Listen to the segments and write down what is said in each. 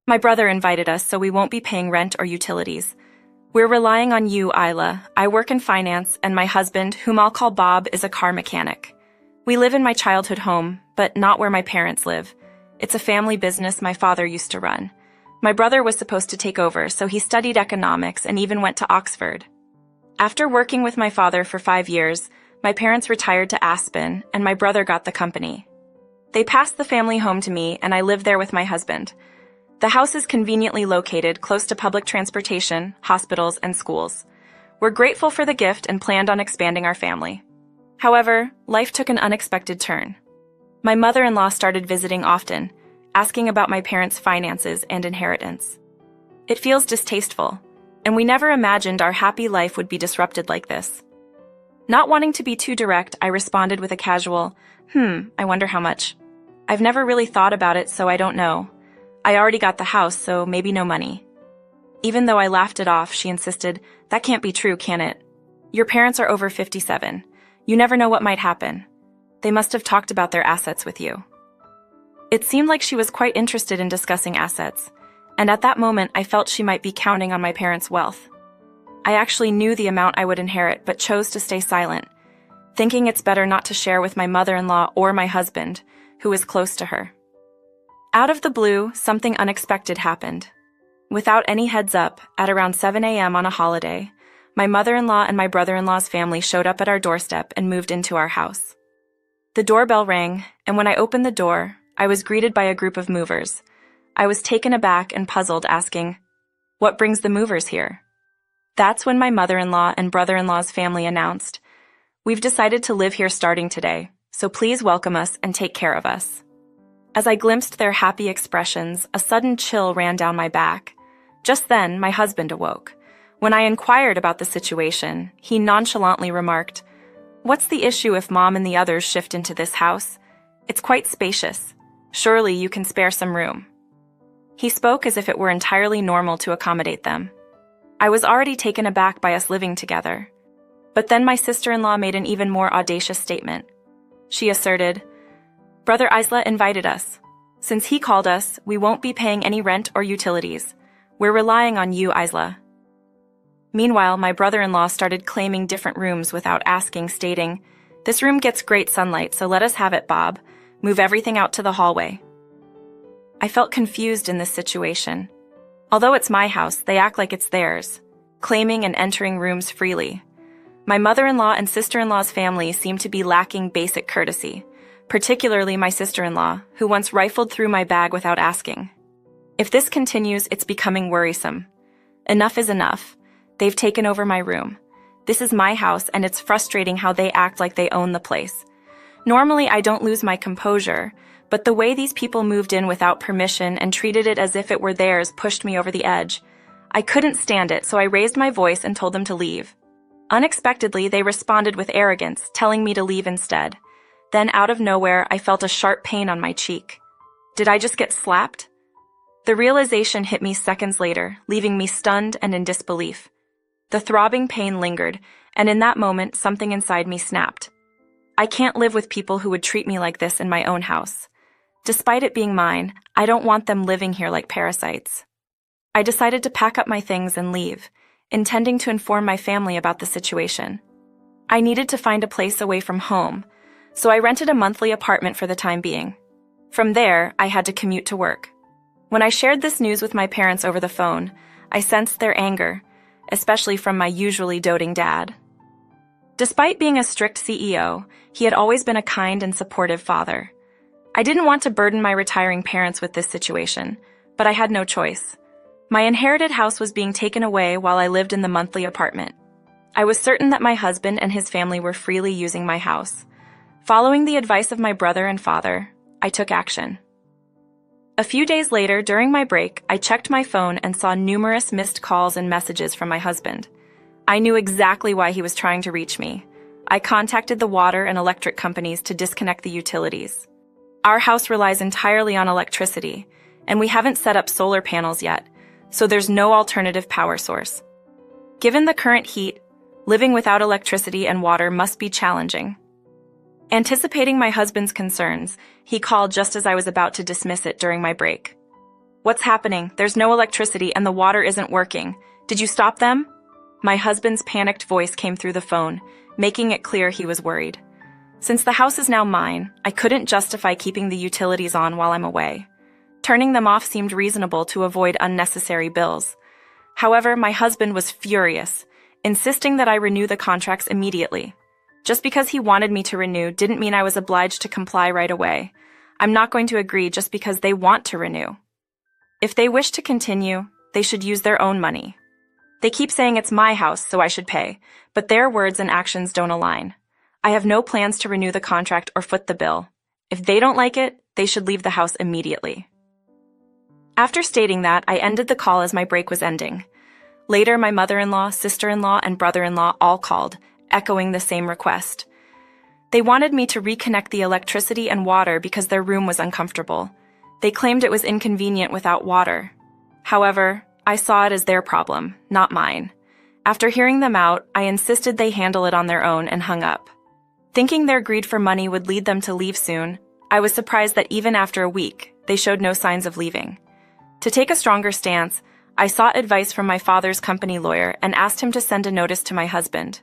My brother invited us, so we won't be paying rent or utilities. We're relying on you, Isla. I work in finance, and my husband, whom I'll call Bob, is a car mechanic. We live in my childhood home, but not where my parents live. It's a family business my father used to run. My brother was supposed to take over, so he studied economics and even went to Oxford. After working with my father for 5 years, my parents retired to Aspen, and my brother got the company. They passed the family home to me, and I live there with my husband. The house is conveniently located close to public transportation, hospitals, and schools. We're grateful for the gift and planned on expanding our family. However, life took an unexpected turn. My mother-in-law started visiting often, asking about my parents' finances and inheritance. It feels distasteful, and we never imagined our happy life would be disrupted like this. Not wanting to be too direct, I responded with a casual, I wonder how much. I've never really thought about it, so I don't know. I already got the house, so maybe no money. Even though I laughed it off, she insisted, that can't be true, can it? Your parents are over 57. You never know what might happen. They must have talked about their assets with you. It seemed like she was quite interested in discussing assets, and at that moment I felt she might be counting on my parents' wealth. I actually knew the amount I would inherit but chose to stay silent, thinking it's better not to share with my mother-in-law or my husband, who was close to her. Out of the blue, something unexpected happened. Without any heads up, at around 7 a.m. on a holiday, my mother-in-law and my brother-in-law's family showed up at our doorstep and moved into our house. The doorbell rang, and when I opened the door, I was greeted by a group of movers. I was taken aback and puzzled, asking, "What brings the movers here?" That's when my mother-in-law and brother-in-law's family announced, "We've decided to live here starting today, so please welcome us and take care of us." As I glimpsed their happy expressions, a sudden chill ran down my back. Just then, my husband awoke. When I inquired about the situation, he nonchalantly remarked, "What's the issue if Mom and the others shift into this house? It's quite spacious. Surely you can spare some room." He spoke as if it were entirely normal to accommodate them. I was already taken aback by us living together. But then my sister-in-law made an even more audacious statement. She asserted, "Brother Isla invited us. Since he called us, we won't be paying any rent or utilities. We're relying on you, Isla." Meanwhile, my brother-in-law started claiming different rooms without asking, stating, "This room gets great sunlight, so let us have it, Bob. Move everything out to the hallway." I felt confused in this situation. Although it's my house, they act like it's theirs, claiming and entering rooms freely. My mother-in-law and sister-in-law's family seemed to be lacking basic courtesy, particularly my sister-in-law, who once rifled through my bag without asking. If this continues, it's becoming worrisome. Enough is enough. They've taken over my room. This is my house, and it's frustrating how they act like they own the place. Normally, I don't lose my composure, but the way these people moved in without permission and treated it as if it were theirs pushed me over the edge. I couldn't stand it, so I raised my voice and told them to leave. Unexpectedly, they responded with arrogance, telling me to leave instead. Then, out of nowhere, I felt a sharp pain on my cheek. Did I just get slapped? The realization hit me seconds later, leaving me stunned and in disbelief. The throbbing pain lingered, and in that moment, something inside me snapped. I can't live with people who would treat me like this in my own house. Despite it being mine, I don't want them living here like parasites. I decided to pack up my things and leave, intending to inform my family about the situation. I needed to find a place away from home, so I rented a monthly apartment for the time being. From there, I had to commute to work. When I shared this news with my parents over the phone, I sensed their anger, especially from my usually doting dad. Despite being a strict CEO, he had always been a kind and supportive father. I didn't want to burden my retiring parents with this situation, but I had no choice. My inherited house was being taken away while I lived in the monthly apartment. I was certain that my husband and his family were freely using my house. Following the advice of my brother and father, I took action. A few days later, during my break, I checked my phone and saw numerous missed calls and messages from my husband. I knew exactly why he was trying to reach me. I contacted the water and electric companies to disconnect the utilities. Our house relies entirely on electricity, and we haven't set up solar panels yet, so there's no alternative power source. Given the current heat, living without electricity and water must be challenging. Anticipating my husband's concerns, he called just as I was about to dismiss it during my break. What's happening? There's no electricity and the water isn't working. Did you stop them? My husband's panicked voice came through the phone, making it clear he was worried. Since the house is now mine, I couldn't justify keeping the utilities on while I'm away. Turning them off seemed reasonable to avoid unnecessary bills. However, my husband was furious, insisting that I renew the contracts immediately. Just because he wanted me to renew didn't mean I was obliged to comply right away. I'm not going to agree just because they want to renew. If they wish to continue, they should use their own money. They keep saying it's my house, so I should pay, but their words and actions don't align. I have no plans to renew the contract or foot the bill. If they don't like it, they should leave the house immediately. After stating that, I ended the call as my break was ending. Later, my mother-in-law, sister-in-law, and brother-in-law all called, echoing the same request. They wanted me to reconnect the electricity and water because their room was uncomfortable. They claimed it was inconvenient without water. However, I saw it as their problem, not mine. After hearing them out, I insisted they handle it on their own and hung up. Thinking their greed for money would lead them to leave soon, I was surprised that even after a week, they showed no signs of leaving. To take a stronger stance, I sought advice from my father's company lawyer and asked him to send a notice to my husband.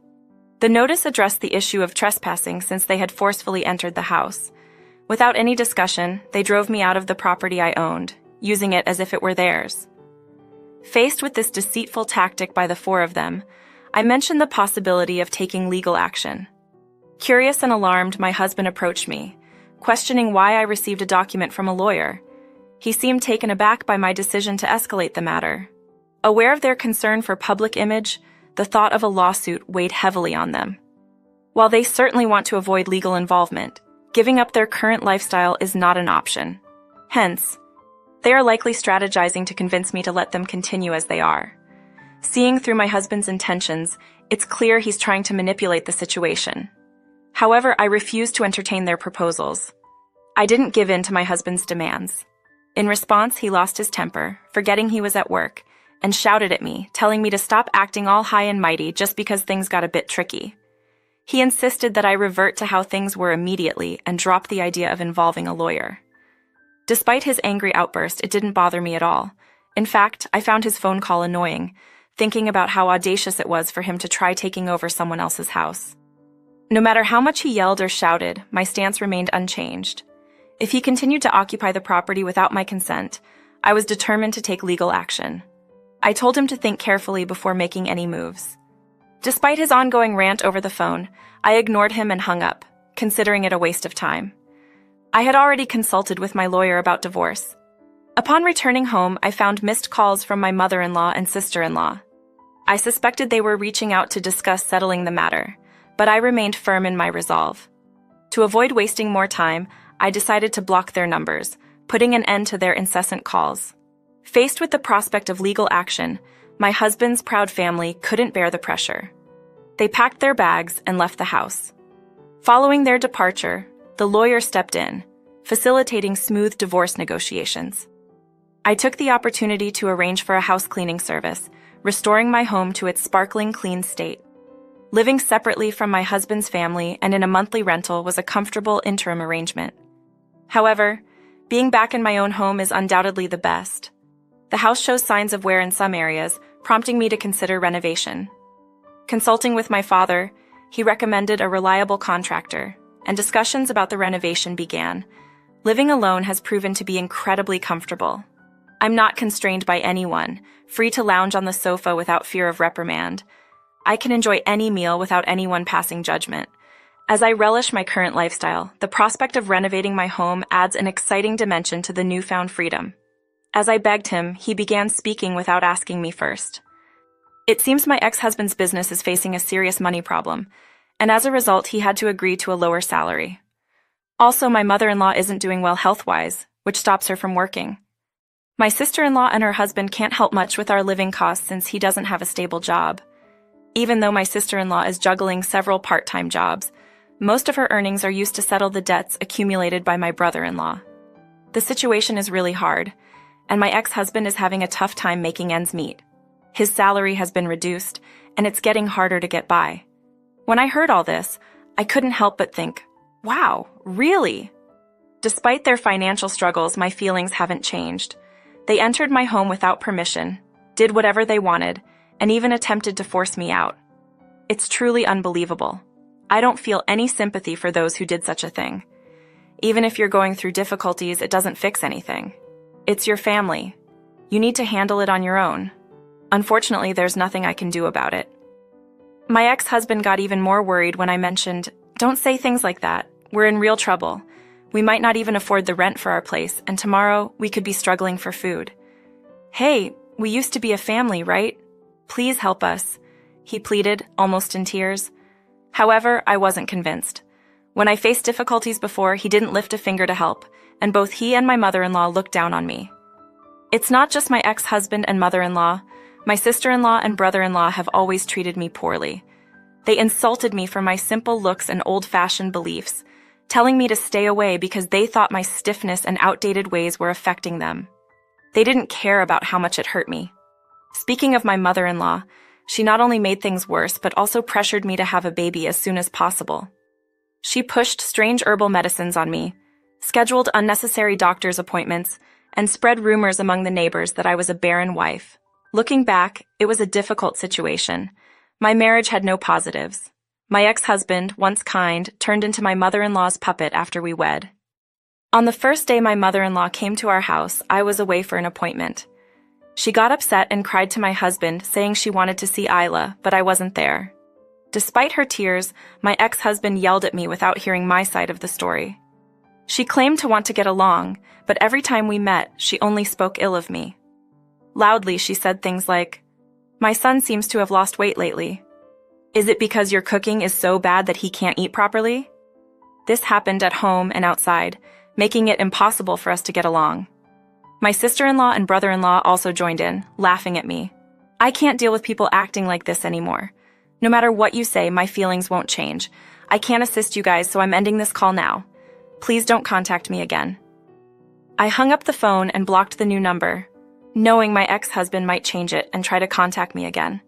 The notice addressed the issue of trespassing since they had forcefully entered the house. Without any discussion, they drove me out of the property I owned, using it as if it were theirs. Faced with this deceitful tactic by the four of them, I mentioned the possibility of taking legal action. Curious and alarmed, my husband approached me, questioning why I received a document from a lawyer. He seemed taken aback by my decision to escalate the matter. Aware of their concern for public image, the thought of a lawsuit weighed heavily on them. While they certainly want to avoid legal involvement, giving up their current lifestyle is not an option. Hence, they are likely strategizing to convince me to let them continue as they are. Seeing through my husband's intentions, it's clear he's trying to manipulate the situation. However, I refused to entertain their proposals. I didn't give in to my husband's demands. In response, he lost his temper, forgetting he was at work, and shouted at me, telling me to stop acting all high and mighty just because things got a bit tricky. He insisted that I revert to how things were immediately and drop the idea of involving a lawyer. Despite his angry outburst, it didn't bother me at all. In fact, I found his phone call annoying, thinking about how audacious it was for him to try taking over someone else's house. No matter how much he yelled or shouted, my stance remained unchanged. If he continued to occupy the property without my consent, I was determined to take legal action. I told him to think carefully before making any moves. Despite his ongoing rant over the phone, I ignored him and hung up, considering it a waste of time. I had already consulted with my lawyer about divorce. Upon returning home, I found missed calls from my mother-in-law and sister-in-law. I suspected they were reaching out to discuss settling the matter, but I remained firm in my resolve. To avoid wasting more time, I decided to block their numbers, putting an end to their incessant calls. Faced with the prospect of legal action, my husband's proud family couldn't bear the pressure. They packed their bags and left the house. Following their departure, the lawyer stepped in, facilitating smooth divorce negotiations. I took the opportunity to arrange for a house cleaning service, restoring my home to its sparkling clean state. Living separately from my husband's family and in a monthly rental was a comfortable interim arrangement. However, being back in my own home is undoubtedly the best. The house shows signs of wear in some areas, prompting me to consider renovation. Consulting with my father, he recommended a reliable contractor, and discussions about the renovation began. Living alone has proven to be incredibly comfortable. I'm not constrained by anyone, free to lounge on the sofa without fear of reprimand. I can enjoy any meal without anyone passing judgment. As I relish my current lifestyle, the prospect of renovating my home adds an exciting dimension to the newfound freedom. As I begged him, he began speaking without asking me first. It seems my ex-husband's business is facing a serious money problem, and as a result, he had to agree to a lower salary. Also, my mother-in-law isn't doing well health-wise, which stops her from working. My sister-in-law and her husband can't help much with our living costs since he doesn't have a stable job. Even though my sister-in-law is juggling several part-time jobs, most of her earnings are used to settle the debts accumulated by my brother-in-law. The situation is really hard, and my ex-husband is having a tough time making ends meet. His salary has been reduced, and it's getting harder to get by. When I heard all this, I couldn't help but think, wow, really? Despite their financial struggles, my feelings haven't changed. They entered my home without permission, did whatever they wanted, and even attempted to force me out. It's truly unbelievable. I don't feel any sympathy for those who did such a thing. Even if you're going through difficulties, it doesn't fix anything. It's your family. You need to handle it on your own. Unfortunately, there's nothing I can do about it. My ex-husband got even more worried when I mentioned, "Don't say things like that. We're in real trouble. We might not even afford the rent for our place, and tomorrow we could be struggling for food." "Hey, we used to be a family, right? Please help us," he pleaded, almost in tears. However, I wasn't convinced. When I faced difficulties before, he didn't lift a finger to help, and both he and my mother-in-law looked down on me. It's not just my ex-husband and mother-in-law. My sister-in-law and brother-in-law have always treated me poorly. They insulted me for my simple looks and old-fashioned beliefs, telling me to stay away because they thought my stiffness and outdated ways were affecting them. They didn't care about how much it hurt me. Speaking of my mother-in-law, she not only made things worse but also pressured me to have a baby as soon as possible. She pushed strange herbal medicines on me, scheduled unnecessary doctor's appointments, and spread rumors among the neighbors that I was a barren wife. Looking back, it was a difficult situation. My marriage had no positives. My ex-husband, once kind, turned into my mother-in-law's puppet after we wed. On the first day my mother-in-law came to our house, I was away for an appointment. She got upset and cried to my husband, saying she wanted to see Isla, but I wasn't there. Despite her tears, my ex-husband yelled at me without hearing my side of the story. She claimed to want to get along, but every time we met, she only spoke ill of me. Loudly, she said things like, "My son seems to have lost weight lately. Is it because your cooking is so bad that he can't eat properly?" This happened at home and outside, making it impossible for us to get along. My sister-in-law and brother-in-law also joined in, laughing at me. "I can't deal with people acting like this anymore. No matter what you say, my feelings won't change. I can't assist you guys, so I'm ending this call now. Please don't contact me again." I hung up the phone and blocked the new number, knowing my ex-husband might change it and try to contact me again.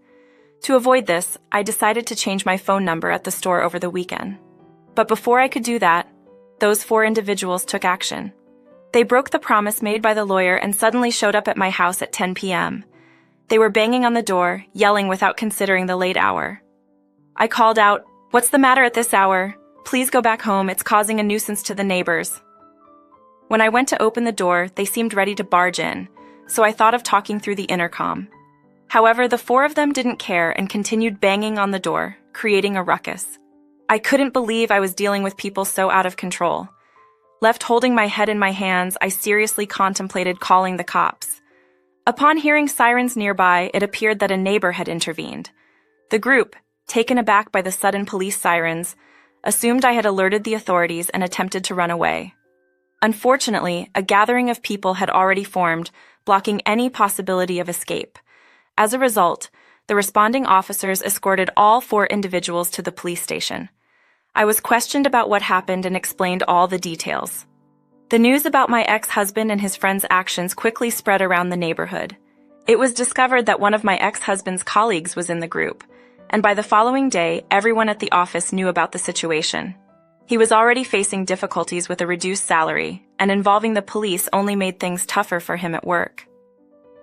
To avoid this, I decided to change my phone number at the store over the weekend. But before I could do that, those 4 individuals took action. They broke the promise made by the lawyer and suddenly showed up at my house at 10 p.m. They were banging on the door, yelling without considering the late hour. I called out, "What's the matter at this hour? Please go back home, it's causing a nuisance to the neighbors." When I went to open the door, they seemed ready to barge in, so I thought of talking through the intercom. However, the 4 of them didn't care and continued banging on the door, creating a ruckus. I couldn't believe I was dealing with people so out of control. Left holding my head in my hands, I seriously contemplated calling the cops. Upon hearing sirens nearby, it appeared that a neighbor had intervened. The group, taken aback by the sudden police sirens, assumed I had alerted the authorities and attempted to run away. Unfortunately, a gathering of people had already formed, blocking any possibility of escape. As a result, the responding officers escorted all 4 individuals to the police station. I was questioned about what happened and explained all the details. The news about my ex-husband and his friend's actions quickly spread around the neighborhood. It was discovered that one of my ex-husband's colleagues was in the group, and by the following day, everyone at the office knew about the situation. He was already facing difficulties with a reduced salary, and involving the police only made things tougher for him at work.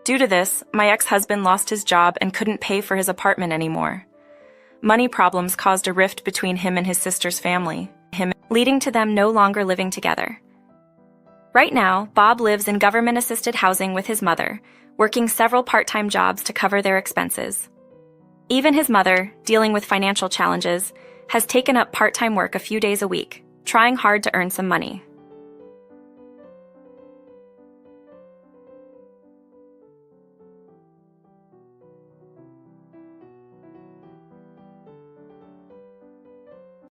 Due to this, my ex-husband lost his job and couldn't pay for his apartment anymore. Money problems caused a rift between him and his sister's family, leading to them no longer living together. Right now, Bob lives in government-assisted housing with his mother, working several part-time jobs to cover their expenses. Even his mother, dealing with financial challenges, has taken up part-time work a few days a week, trying hard to earn some money.